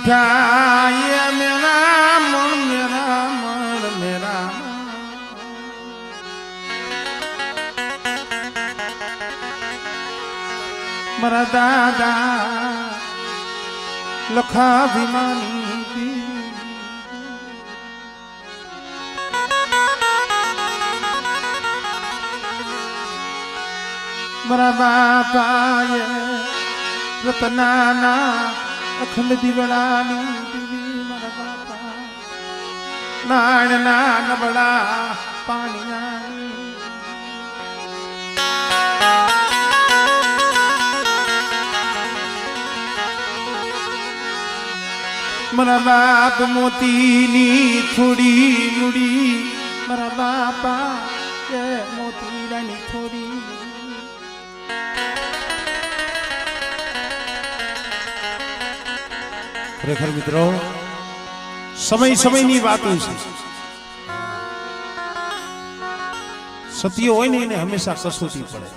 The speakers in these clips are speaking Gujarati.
लिखा ये मेरा मन मेरा मरा दादा लखा विमानी मरा बापा ये रतनाना अखंड दीवड़ानी दीवी मरा बापा नाणना नबड़ा पानिया मरा बाप मोतीनी थोड़ी मुड़ी मरा बापा ये मोती रानी थोड़ी खरेखर मित्रों समय समयની વાતો છે સત્ય હોય ને એને હંમેશા કસોટી પડે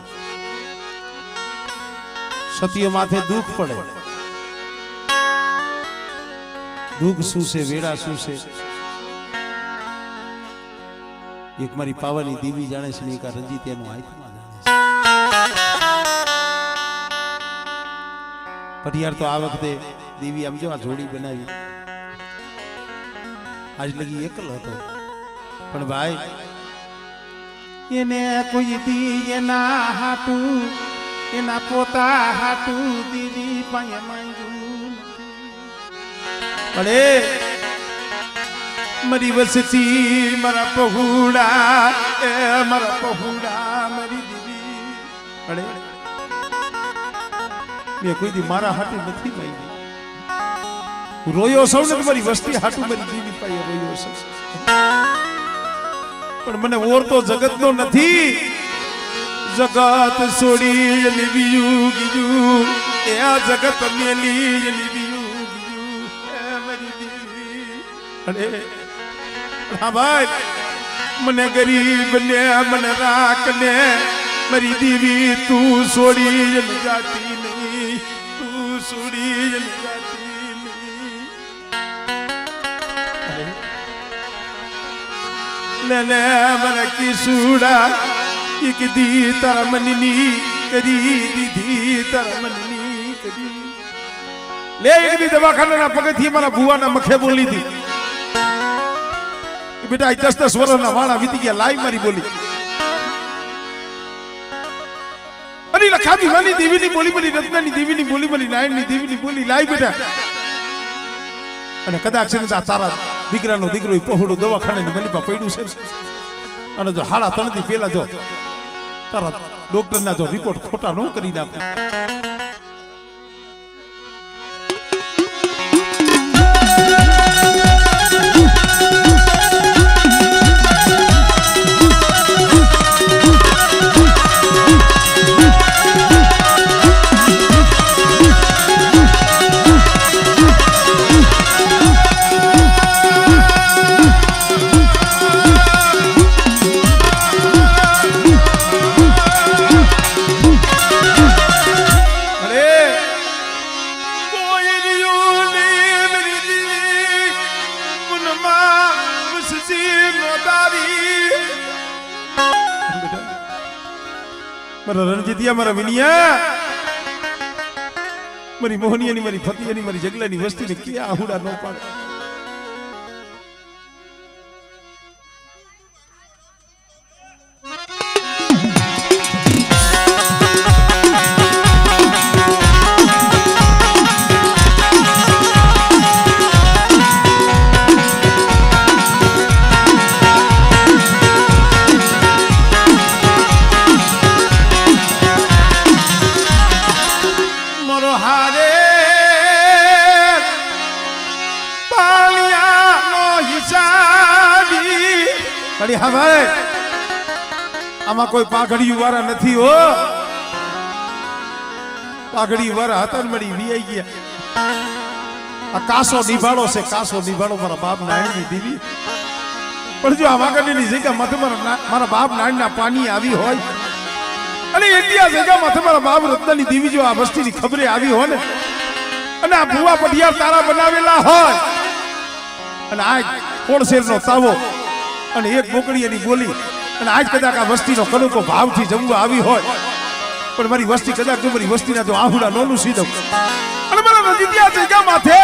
સત્ય માથે દુઃખ પડે દુઃખ શું છે વેડા શું છે એક મારી પાવાની દેવી જાણે છે ને એક રંજીત એનું આત્મા જાણે છે પણ યાર તો આ વખતે દેવી આમ જો આ જોડી બનાવી આજ લગી એકલો હતો પણ ભાઈ એને કોઈ દી એના હાટું એના પોતા હાટું દેવી પાસે માંગ્યું અરે મારી વસતી મારા પહુડા મારી દેવી અરે મેં કોઈ દી મારા હાટું નથી માંગ્યું રોયો સૌ ને તમારી વસ્તી હાટું મારી દેવી પાસે રોયો સૌ પણ મને ઓર તો જગત નો નથી જગત છોડી લીવ્યું ગીયું એ આ જગત મેલી લીવ્યું ગીયું એ મારી દેવી અરે હા ભાઈ મને ગરીબ ને મને રાખ ને મારી દેવી તું છોડી જાતી નહીં તું છોડી જાતી ને મને કિસુડા એક દી તારા મનની કરી દીધી તારા મનની કરી લે એક દી દવાખાનાના પગથી મારા ભુવાના મખે બોલી હતી બેટા 10 વર્ષના વાળા વીતી ગયા લાઈ મારી બોલી અરે લખાવી માની દેવીની બોલી બોલી રત્નાની દેવીની બોલી બોલી નાયણની દેવીની બોલી લાઈ બેટા અને કદાચ છે તારા દીકરાનો દીકરો પહોળો દવાખાનાની ગલીમાં પડ્યું છે અને જો હાડા 3 દી પહેલા જો તારા ડોક્ટરના જો રિપોર્ટ ખોટા ન કરી નાખે મારા રણજીતિયા મારા વિનિયા મારી મોહનિયાની મારી ફતિયાની મારી જગલાની વસ્તીને ક્યાં આહુડા ન પાડે હા ભાઈ આમાં કોઈ પાઘડી વાળા નથી હો પાઘડી વાળા હતા મળી વીઆઈ ગયા આ કાસો નિભાડો છે કાસો નિભાડો મારા બાપ નાયણની દેવી પણ જો આ વાગડની જગ્યા માથે મારા બાપ નાયણના પાણી આવી હોય અને એટલી આ જગ્યા માથે મારા બાપ રત્નાની દેવી જો આ વસ્તીની ખબરે આવી હોય ને અને આ ભુવા પઢિયાર તારા બનાવેલા હોય અને આજ કોળશેરનો તાવો અને એક બોકડી એની બોલી અને આજ કદાચ આ વસ્તીનો કડકો ભાવથી જમવા આવી હોય પણ મારી વસ્તી કદાચ જો મારી વસ્તીના જો આહુડા નોનું સીધું અને મારા નજીકિયા જગ્યા માથે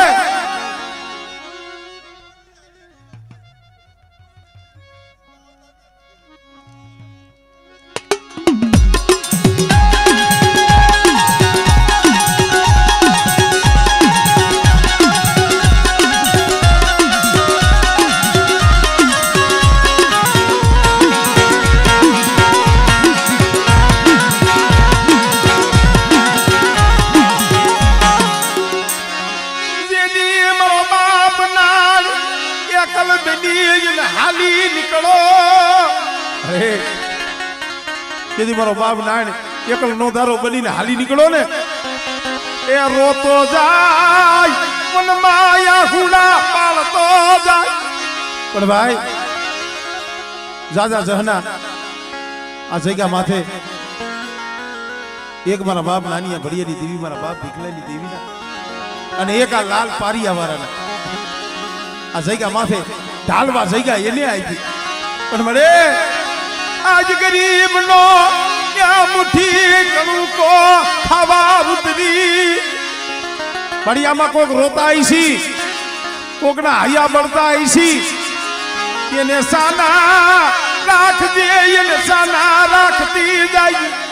यदि मारो बाप नारायण एकल नो धारो बनीने हाली निकलो ने ए रोतो जाय मन माया हुड़ा पालतो जाय पण भाई जाजा जहना आ जग्या माथे एक मारा बाप नानी भड़ियानी देवी मारा बाप भीखलानी देवी ना अने एक आ लाल पारिया वाळाना आ जग्या माथे ढालवा जग्या एने आई थी पण मरे आज गरीब नो क्या मुठी कणु को खावा उतरी बढ़िया में कोक रोता आई सी कोक ना हया बढ़ता आई सी ये ने साना राख दे ये ने साना राखती जाई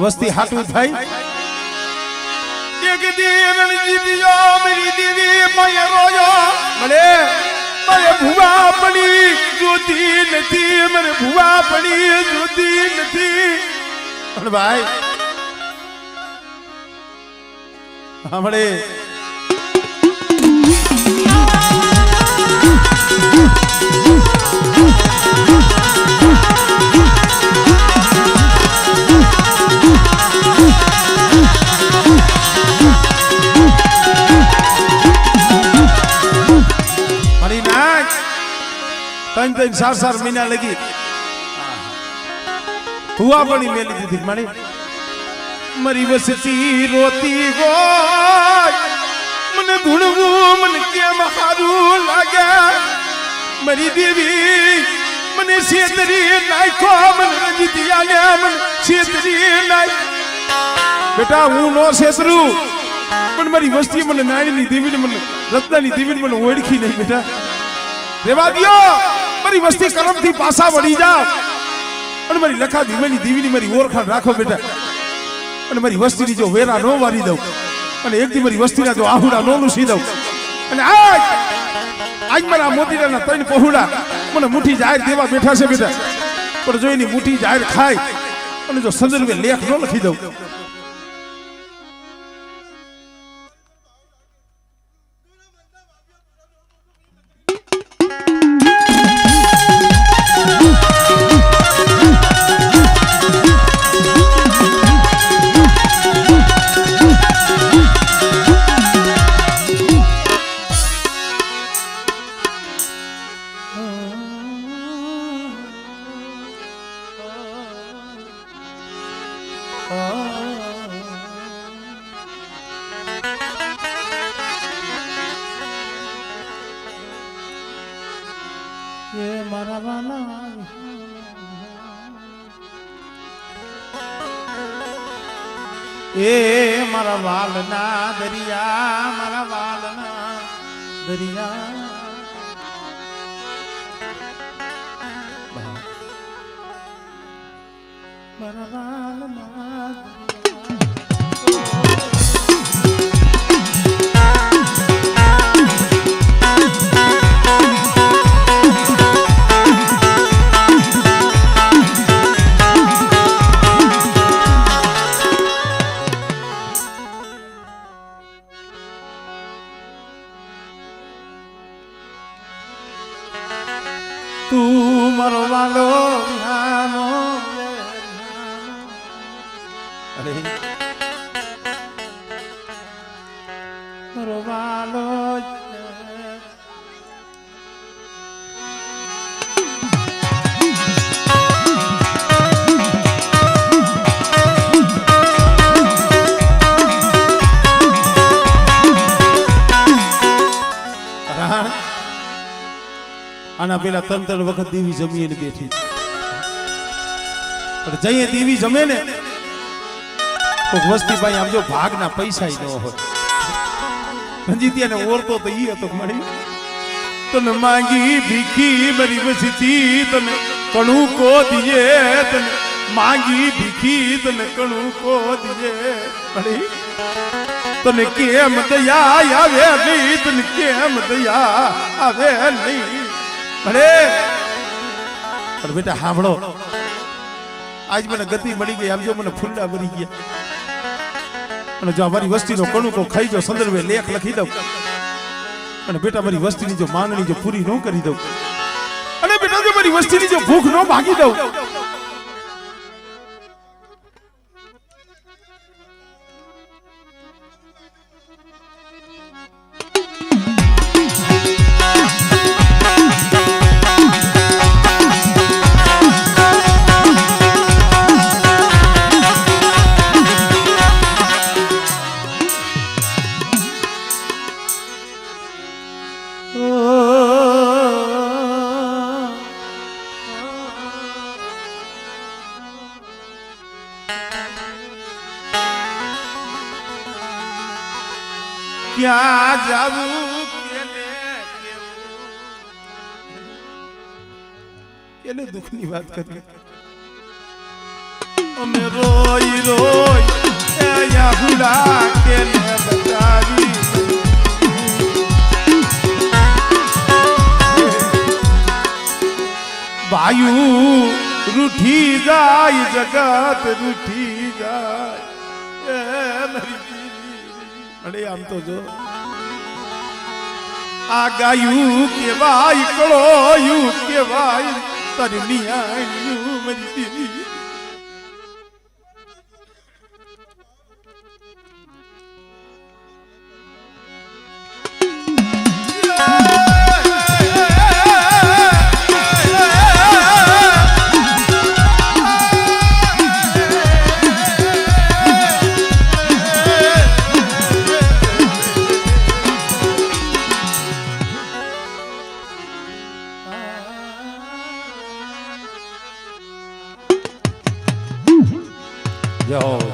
वस्ती हाटू भाई एक दिन जीतियो मेरी दीदी मैं रोयो मरे मैं भुआ पड़ी जोती नथी मेरे भुआ पड़ी जोती नथी और भाई हमरे तीन चार महीना लगी हुआ बड़ी मेली दीदी मणि मरी वसती रोती गो मन धुणवू मन के महारू लागे मरी देवी मने सेतरी नाइको मन रंजितिया ने मन सेतरी नाइ बेटा हूं नो सेतरू पण मरी वस्ती मन नाणी देवी ने मन रत्नानी देवी ने मन ओळखी नहीं बेटा रेवा दियो मारी वस्ती करम थी पासा वड़ी जा और मारी लखा धीमेनी दीवीनी मारी ओरखाण राखो बेटा और मारी वस्ती नी जो वेरा नो वारी दઉં અને એક દી મારી વસ્તી ના જો આહુડા નો નુસી દઉં અને આજ મારા મોતીરાના ત્રણ પહોળા મને મુઠી જાહેર દેવા બેઠા છે બેટા પણ જો એની મુઠી જાહેર ખાય અને જો સંદર્ભે લેખ નો લખી દઉં ए मारा वालना दरिया मारा वालना दरिया मारा वालना दरिया અરે વાલો આના પેલા 3 વખત દેવી જમીને બેઠી પણ જઈએ દેવી જમે ને તો વસ્તી ભાઈ આમ જો ભાગના પૈસા ન હોય રંજીતિયાને ઓરતો તો ઈ હતો મળી તને માંગી ભીખી મારી વસતી તને કણું કો દીએ તને માંગી ભીખી તને કણું કો દીએ મળી તને કેમ દયા આવે નહીં તને કેમ દયા આવે નહીં અરે પણ બેટા સાંભળો આજ મને ગતિ મળી ગઈ આમ જો મને ફૂલ્લા મરી ગયા અને જો અમારી વસ્તીનો કણુકો ખાઈ જો સંદર્ભે લેખ લખી દઉં અને બેટા મારી વસ્તીની જો માંગણી જો પૂરી ન કરી દઉં અને બેટા જો મારી વસ્તીની જો ભૂખ ન ભાગી દઉં ક્યાં જાવું કેને દુઃખની વાત કરી અમે રોઈ રોઈ યાહુડા કેને બતાવી વાયુ રૂઠી જાય જગત રૂઠી જાય અરે આમ તો જો આ ગાયું કેવાય કળોયું કેવાય તારી નિયાણ્યું મરી દીધી જાઓ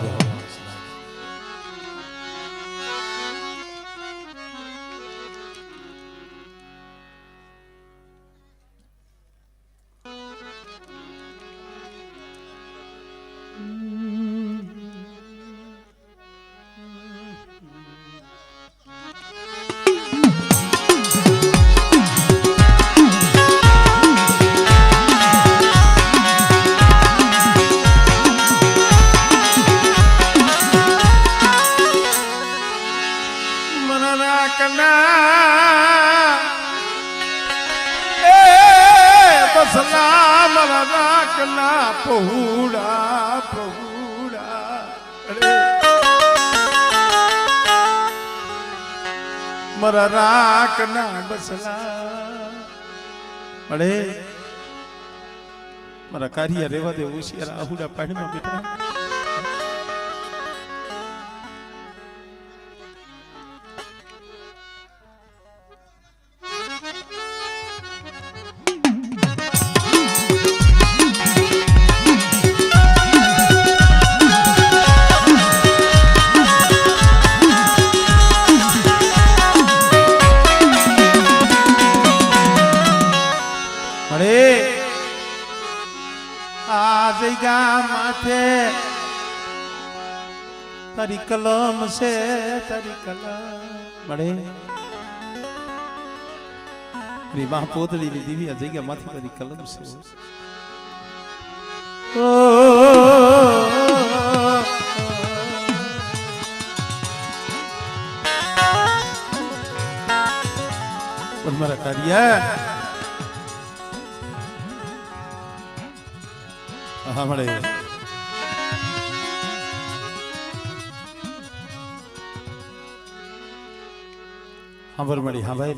સલામ રાખના પહુડા પહુડા અરે મરા રાખના બસલા અરે મારા કાર્ય રેવા દે હોશિયાર આહુડા પાણીમાં બેઠા માથે તારી કલમ છે તારી કલમ મળે મા પોતળી ની દીવી આ જગ્યા માથે તારી કલમ છે પણ મારા કાર્ય હા મળે ખબર મળી હા ભાઈ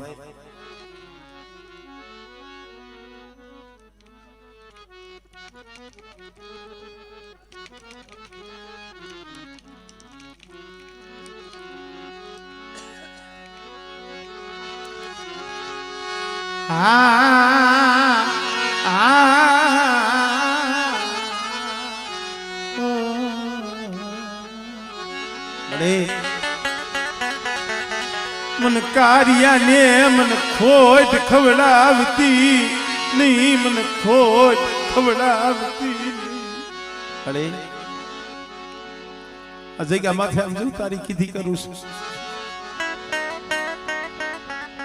मन कारिया ने मन खोट खवड़ावती नहीं मन खोट खवड़ावती अरे अजय क्या माथे हम जो तारी कीधी करूं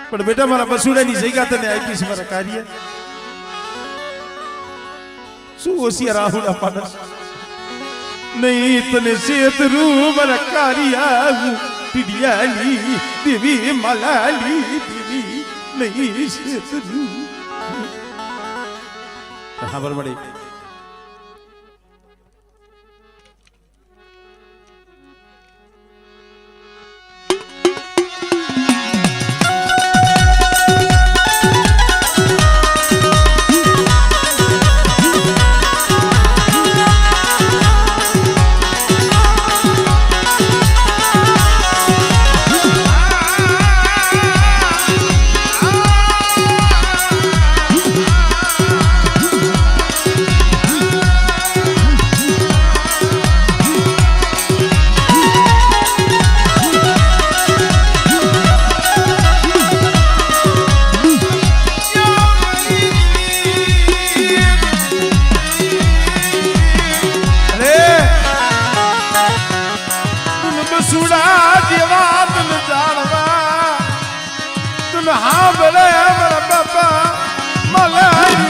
पर बेटा मारा बसुड़ा ની જગ્યા તને આપી છે મારા કાર્ય શું ઓસિયા રાહુલ અપાનસ નહીં તને સેતરું મારા કાર્ય ટીડિયાલી દેવી મલાલી દેવી નહીં સેતરું ખબર મળી हाँ बोले मेरा बाबा मलाई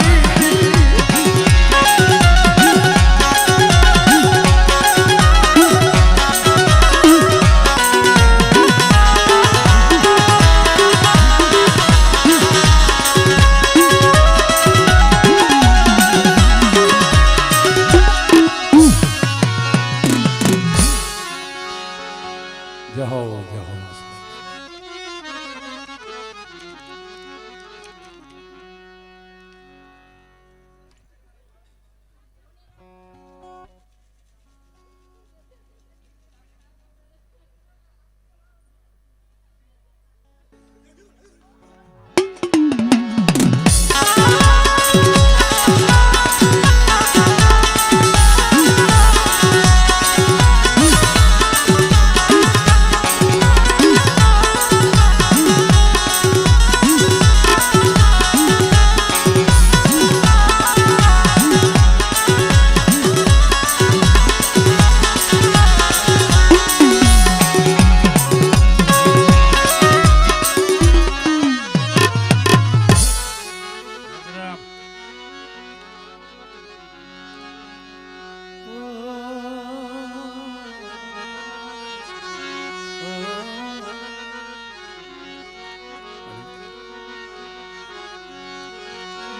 जहो जहो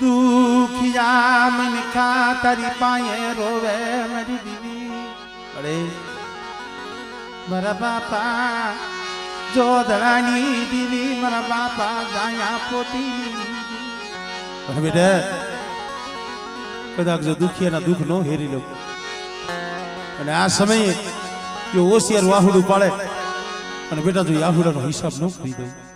दुखिया मन खा तारी पाए रोवे मेरी दीदी अरे मारा बापा जो दरानी दीदी मारा बापा गाया पोती बेटा कदाच जो दुखिया दुख नो हेरी लो અને આ સમયે જો ઓસિયાર વાહુડું પાડે અને બેટા જો યાહુડાનો હિસાબ ન કરી દઉં